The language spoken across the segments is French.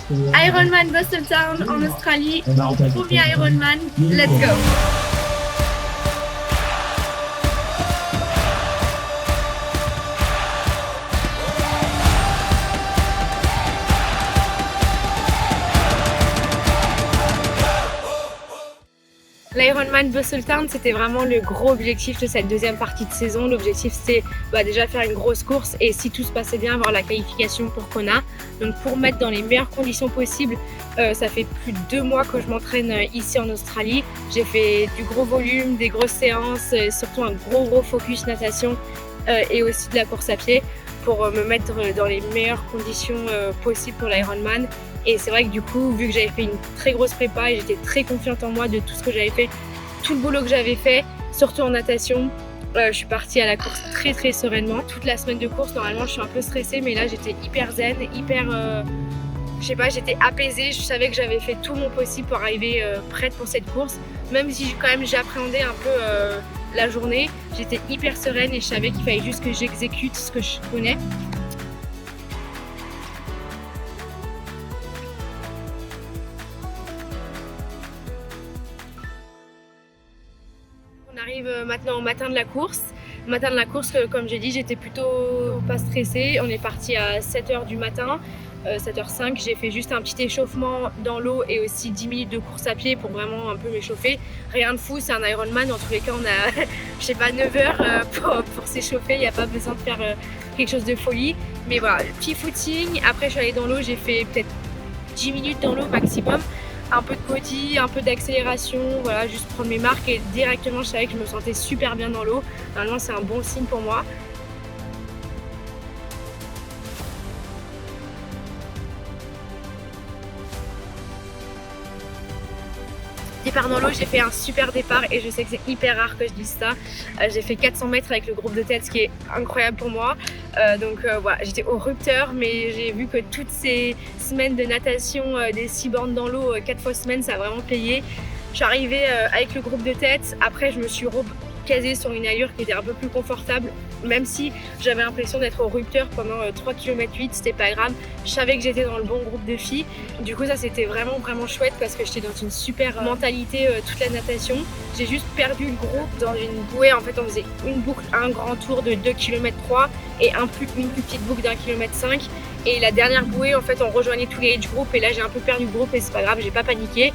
Ironman Busseltown en Australie, premier Ironman, let's go! L'Ironman Busseltown, c'était vraiment le gros objectif de cette deuxième partie de saison. L'objectif, c'était déjà faire une grosse course et si tout se passait bien, avoir la qualification pour Kona. Donc pour mettre dans les meilleures conditions possibles, ça fait plus de 2 mois que je m'entraîne ici en Australie. J'ai fait du gros volume, des grosses séances, surtout un gros focus natation et aussi de la course à pied pour me mettre dans les meilleures conditions possibles pour l'Ironman. Et c'est vrai que du coup, vu que j'avais fait une très grosse prépa et j'étais très confiante en moi de tout ce que j'avais fait, tout le boulot que j'avais fait, surtout en natation, je suis partie à la course très sereinement. Toute la semaine de course, normalement, je suis un peu stressée, mais là, j'étais hyper zen, je sais pas, j'étais apaisée. Je savais que j'avais fait tout mon possible pour arriver prête pour cette course. Même si quand même j'appréhendais un peu la journée, j'étais hyper sereine et je savais qu'il fallait juste que j'exécute ce que je connais. On arrive maintenant au matin de la course. Le matin de la course, comme j'ai dit, j'étais plutôt pas stressée. On est parti à 7h du matin, 7h05. J'ai fait juste un petit échauffement dans l'eau et aussi 10 minutes de course à pied pour vraiment un peu m'échauffer. Rien de fou, c'est un Ironman. En tous les cas, on a, je sais pas, 9 heures pour s'échauffer. Il n'y a pas besoin de faire quelque chose de folie. Mais voilà, petit footing. Après, je suis allée dans l'eau. J'ai fait peut-être 10 minutes dans l'eau maximum. Un peu de body, un peu d'accélération, voilà, juste prendre mes marques et directement je savais que je me sentais super bien dans l'eau. Normalement c'est un bon signe pour moi. Départ dans l'eau, j'ai fait un super départ et je sais que c'est hyper rare que je dise ça. J'ai fait 400 mètres avec le groupe de tête, ce qui est incroyable pour moi. Voilà, j'étais au rupteur, mais j'ai vu que toutes ces semaines de natation, des 6 bornes dans l'eau, 4 fois semaine, ça a vraiment payé. Je suis arrivée avec le groupe de tête. Après, je me suis casée sur une allure qui était un peu plus confortable. Même si j'avais l'impression d'être au rupteur pendant 3 km 8, c'était pas grave. Je savais que j'étais dans le bon groupe de filles. Du coup, ça c'était vraiment chouette parce que j'étais dans une super mentalité toute la natation. J'ai juste perdu le groupe dans une bouée. En fait, on faisait une boucle, un grand tour de 2 km 3 et une plus petite boucle d'1 km 5. Et la dernière bouée, en fait, on rejoignait tous les age groups et là, j'ai un peu perdu le groupe et c'est pas grave, j'ai pas paniqué.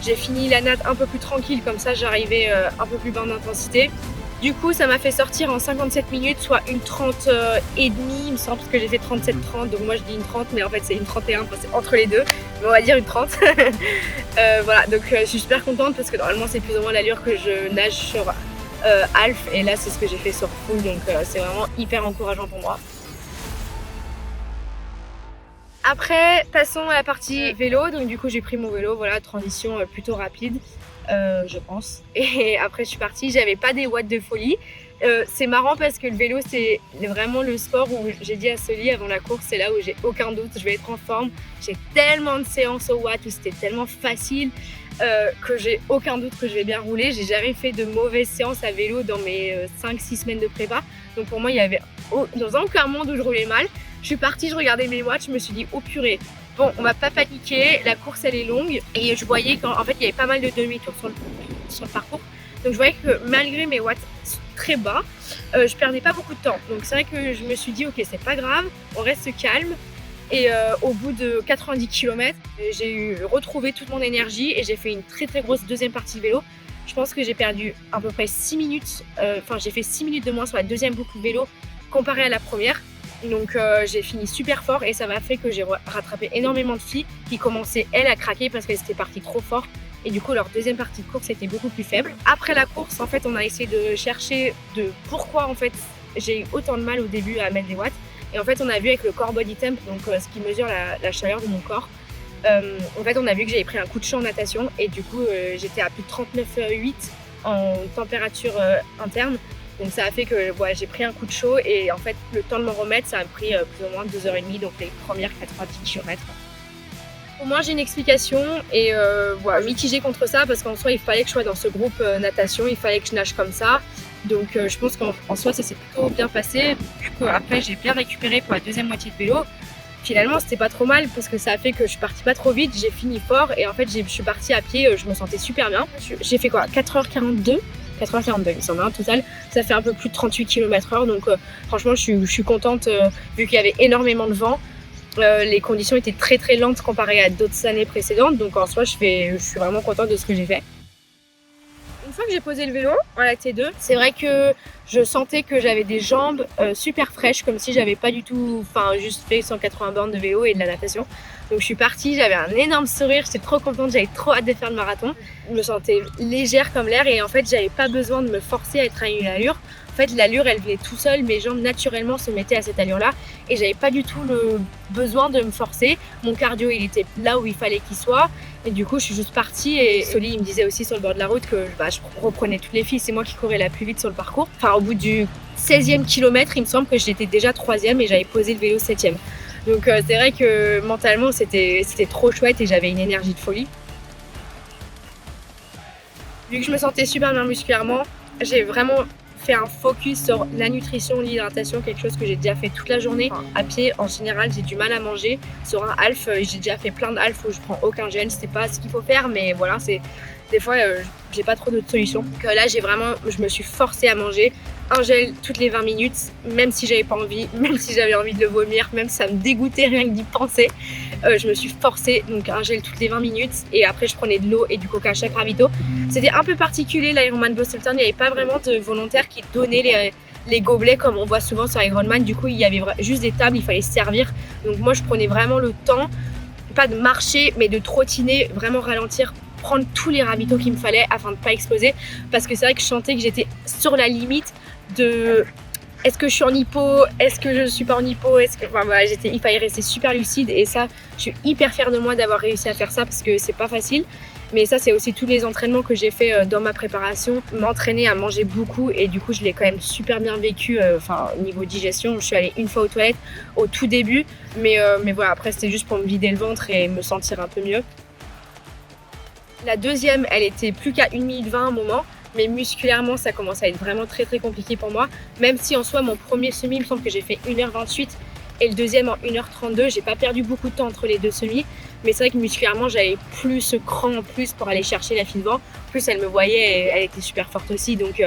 J'ai fini la natte un peu plus tranquille, comme ça j'arrivais un peu plus bas en intensité. Du coup, ça m'a fait sortir en 57 minutes, soit une 30 et demie, il me semble, parce que j'ai fait 37-30, donc moi je dis une 30, mais en fait c'est une 31, enfin, c'est entre les deux, mais on va dire une 30. Voilà, donc je suis super contente parce que normalement c'est plus ou moins l'allure que je nage sur half, et là c'est ce que j'ai fait sur full, donc c'est vraiment hyper encourageant pour moi. Après, passons à la partie vélo. Donc du coup, j'ai pris mon vélo, voilà, transition plutôt rapide, je pense. Et après, je suis partie. J'avais pas des watts de folie. C'est marrant parce que le vélo, c'est vraiment le sport où j'ai dit à Sully avant la course, c'est là où j'ai aucun doute, je vais être en forme. J'ai tellement de séances au watt où c'était tellement facile que j'ai aucun doute que je vais bien rouler. J'ai jamais fait de mauvaises séances à vélo dans mes 5-6 semaines de prépa. Donc pour moi, il y avait dans aucun monde où je roulais mal. Je suis partie, je regardais mes watts, je me suis dit oh purée, bon on va pas paniquer, la course elle est longue et je voyais qu'en fait il y avait pas mal de demi-tours sur le parcours. Donc je voyais que malgré mes watts très bas, je perdais pas beaucoup de temps. Donc c'est vrai que je me suis dit ok c'est pas grave, on reste calme. Et au bout de 90 km, j'ai retrouvé toute mon énergie et j'ai fait une très grosse deuxième partie de vélo. Je pense que j'ai perdu à peu près 6 minutes, j'ai fait 6 minutes de moins sur la deuxième boucle vélo comparée à la première. Donc j'ai fini super fort et ça m'a fait que j'ai rattrapé énormément de filles qui commençaient elles à craquer parce qu'elles étaient parties trop fort et du coup leur deuxième partie de course était beaucoup plus faible. Après la course en fait on a essayé de chercher pourquoi en fait j'ai eu autant de mal au début à mettre des watts et en fait on a vu avec le core body temp, donc ce qui mesure la chaleur de mon corps. En fait on a vu que j'avais pris un coup de chaud en natation et du coup j'étais à plus de 39,8 en température interne. Donc ça a fait que j'ai pris un coup de chaud et en fait le temps de m'en remettre ça a pris plus ou moins 2h30, donc les premières 90 km. Au moins j'ai une explication et mitigée contre ça parce qu'en soi il fallait que je sois dans ce groupe natation, il fallait que je nage comme ça. Donc je pense qu'en soi ça s'est plutôt bien passé vu qu'après j'ai bien récupéré pour la deuxième moitié de vélo. Finalement, c'était pas trop mal parce que ça a fait que je suis partie pas trop vite, j'ai fini fort et en fait, je suis partie à pied, je me sentais super bien. J'ai fait quoi, 4h42 il me semble, total. Ça fait un peu plus de 38 km/h, donc franchement, je suis contente vu qu'il y avait énormément de vent. Les conditions étaient très très lentes comparées à d'autres années précédentes, donc en soi, je suis vraiment contente de ce que j'ai fait. Une fois que j'ai posé le vélo en la T2, c'est vrai que je sentais que j'avais des jambes super fraîches, comme si j'avais pas du tout, juste fait 180 bornes de vélo et de la natation. Donc je suis partie, j'avais un énorme sourire, j'étais trop contente, j'avais trop hâte de faire le marathon. Je me sentais légère comme l'air et en fait j'avais pas besoin de me forcer à être à une allure. En fait l'allure elle venait tout seul, mes jambes naturellement se mettaient à cette allure là et j'avais pas du tout le besoin de me forcer. Mon cardio il était là où il fallait qu'il soit et du coup je suis juste partie et Soli il me disait aussi sur le bord de la route que je reprenais toutes les filles, c'est moi qui courais la plus vite sur le parcours. Enfin au bout du 16e kilomètre il me semble que j'étais déjà 3e et j'avais posé le vélo 7e. Donc c'est vrai que mentalement c'était trop chouette et j'avais une énergie de folie. Vu que je me sentais super bien musculairement, j'ai vraiment fait un focus sur la nutrition, l'hydratation, quelque chose que j'ai déjà fait toute la journée. À pied, en général, j'ai du mal à manger. Sur un half, j'ai déjà fait plein de half où je prends aucun gel. C'est pas ce qu'il faut faire, mais voilà, des fois, j'ai pas trop d'autres solutions. Donc là, je me suis forcée à manger un gel toutes les 20 minutes, même si j'avais pas envie, même si j'avais envie de le vomir, même si ça me dégoûtait rien que d'y penser. Je me suis forcée, donc un gel toutes les 20 minutes et après je prenais de l'eau et du coca à chaque ravito. C'était un peu particulier l'Ironman Boston, il n'y avait pas vraiment de volontaires qui donnaient les gobelets comme on voit souvent sur Ironman. Du coup il y avait juste des tables, il fallait se servir. Donc moi je prenais vraiment le temps, pas de marcher mais de trottiner, vraiment ralentir, prendre tous les ravitaux qu'il me fallait afin de ne pas exploser, parce que c'est vrai que je sentais que j'étais sur la limite de est-ce que je suis en hypo, est-ce que je ne suis pas en hypo, il fallait rester super lucide et ça je suis hyper fière de moi d'avoir réussi à faire ça parce que c'est pas facile. Mais ça c'est aussi tous les entraînements que j'ai fait dans ma préparation, m'entraîner à manger beaucoup et du coup je l'ai quand même super bien vécu, au niveau digestion. Je suis allée une fois aux toilettes au tout début mais voilà, après c'était juste pour me vider le ventre et me sentir un peu mieux. La deuxième elle était plus qu'à 1 minute 20 à un moment. Mais musculairement ça commence à être vraiment très très compliqué pour moi, même si en soi mon premier semi il me semble que j'ai fait 1h28 et le deuxième en 1h32. J'ai pas perdu beaucoup de temps entre les deux semis, mais c'est vrai que musculairement j'avais plus ce cran en plus pour aller chercher la fille devant. En plus elle me voyait et elle était super forte aussi, donc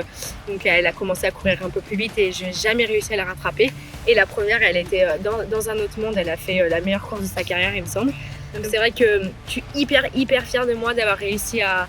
elle a commencé à courir un peu plus vite et je n'ai jamais réussi à la rattraper. Et la première elle était dans un autre monde, elle a fait la meilleure course de sa carrière il me semble. Donc c'est vrai que je suis hyper fière de moi d'avoir réussi à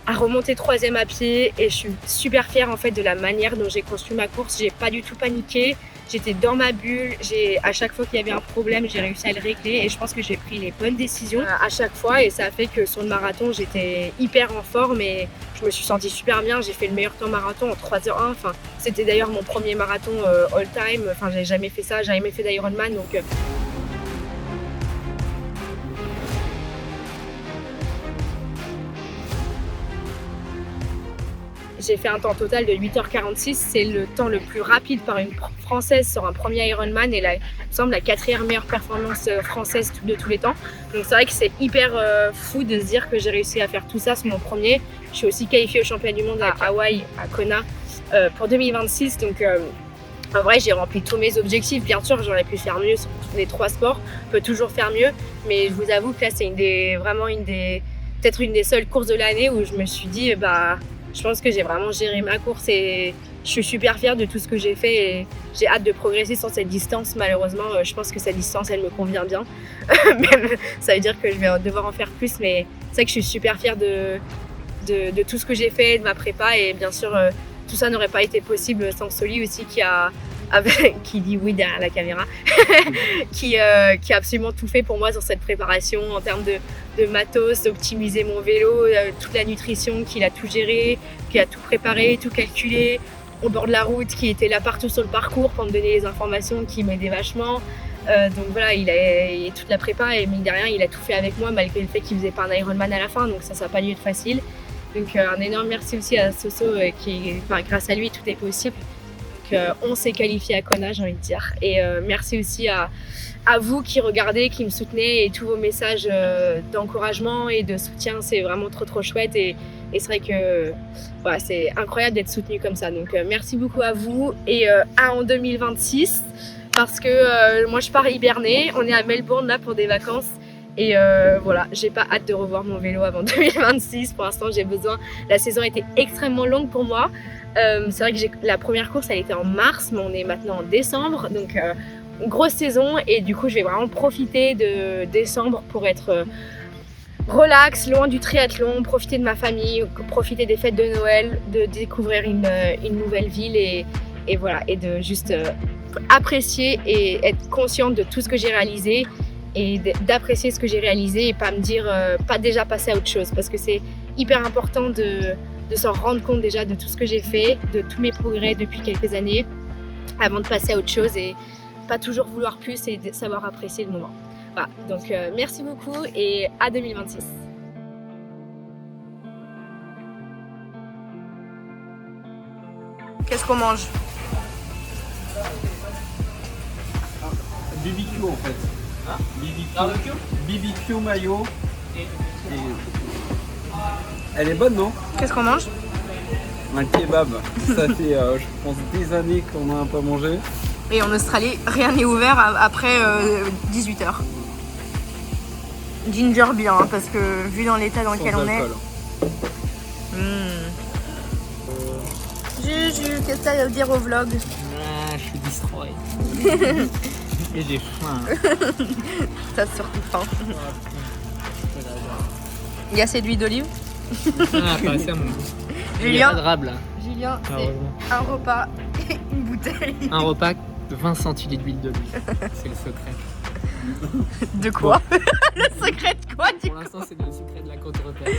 remonter 3e à pied et je suis super fière en fait de la manière dont j'ai construit ma course. J'ai pas du tout paniqué, j'étais dans ma bulle, à chaque fois qu'il y avait un problème j'ai réussi à le régler et je pense que j'ai pris les bonnes décisions à chaque fois et ça a fait que sur le marathon j'étais hyper en forme et je me suis sentie super bien. J'ai fait le meilleur temps marathon en 3h01, c'était d'ailleurs mon premier marathon all time, j'avais jamais fait ça, j'avais jamais fait d'Ironman donc j'ai fait un temps total de 8h46, c'est le temps le plus rapide par une Française sur un premier Ironman et il me semble la 4e meilleure performance française de tous les temps. Donc c'est vrai que c'est hyper fou de se dire que j'ai réussi à faire tout ça sur mon premier. Je suis aussi qualifiée au championnat du monde à Hawaï, à Kona, pour 2026. Donc en vrai j'ai rempli tous mes objectifs. Bien sûr j'aurais pu faire mieux sur les 3 sports, on peut toujours faire mieux, mais je vous avoue que là c'est peut-être une des seules courses de l'année où je me suis dit je pense que j'ai vraiment géré ma course et je suis super fière de tout ce que j'ai fait et j'ai hâte de progresser sur cette distance. Malheureusement, je pense que cette distance, elle me convient bien. Même, ça veut dire que je vais devoir en faire plus, mais c'est vrai que je suis super fière de tout ce que j'ai fait, de ma prépa et bien sûr, tout ça n'aurait pas été possible sans Soli aussi qui dit oui derrière la caméra, qui a absolument tout fait pour moi sur cette préparation en termes de matos, d'optimiser mon vélo, toute la nutrition, qu'il a tout géré, qui a tout préparé, tout calculé, au bord de la route, qui était là partout sur le parcours pour me donner les informations, qui m'aidait vachement. Donc voilà, il a toute la prépa et mine de rien, il a tout fait avec moi malgré le fait qu'il faisait pas un Ironman à la fin, donc ça n'a pas dû être facile. Donc un énorme merci aussi à Soso, grâce à lui tout est possible. On s'est qualifié à Kona, j'ai envie de dire. Et merci aussi à vous qui regardez, qui me soutenez et tous vos messages d'encouragement et de soutien, c'est vraiment trop chouette et c'est vrai que voilà, c'est incroyable d'être soutenu comme ça. Donc merci beaucoup à vous et en 2026, parce que moi je pars hiberner, on est à Melbourne là pour des vacances. Et voilà, j'ai pas hâte de revoir mon vélo avant 2026. Pour l'instant, j'ai besoin. La saison a été extrêmement longue pour moi. C'est vrai que la première course, elle était en mars, mais on est maintenant en décembre. Donc, une grosse saison. Et du coup, je vais vraiment profiter de décembre pour être relax, loin du triathlon, profiter de ma famille, profiter des fêtes de Noël, de découvrir une nouvelle ville et voilà, et de juste apprécier et être consciente de tout ce que j'ai réalisé. Et d'apprécier ce que j'ai réalisé et pas me dire, pas déjà passer à autre chose, parce que c'est hyper important de s'en rendre compte déjà de tout ce que j'ai fait, de tous mes progrès depuis quelques années, avant de passer à autre chose et pas toujours vouloir plus et de savoir apprécier le moment. Voilà, donc merci beaucoup et à 2026. Qu'est-ce qu'on mange? BBQ en fait. BBQ mayo. Et... Elle est bonne, non? Qu'est-ce qu'on mange? Un kebab. Ça fait, je pense, des années qu'on n'a pas mangé. Et en Australie, rien n'est ouvert après 18h. Ginger bien, hein, parce que vu dans l'état dans lequel on est. Juju, qu'est-ce que t'as à dire au vlog? Ah, je suis destroy. Et j'ai faim. T'as surtout faim. Il y a assez d'huile d'olive. Ah, pas assez à mon goût. Il y Julien, a pas de rab là. Julien, c'est Heureusement. un repas et une bouteille. Un repas de 20 centilitres d'huile d'olive. C'est le secret. De quoi? Le secret de quoi du Pour l'instant, c'est le secret de la côte européenne.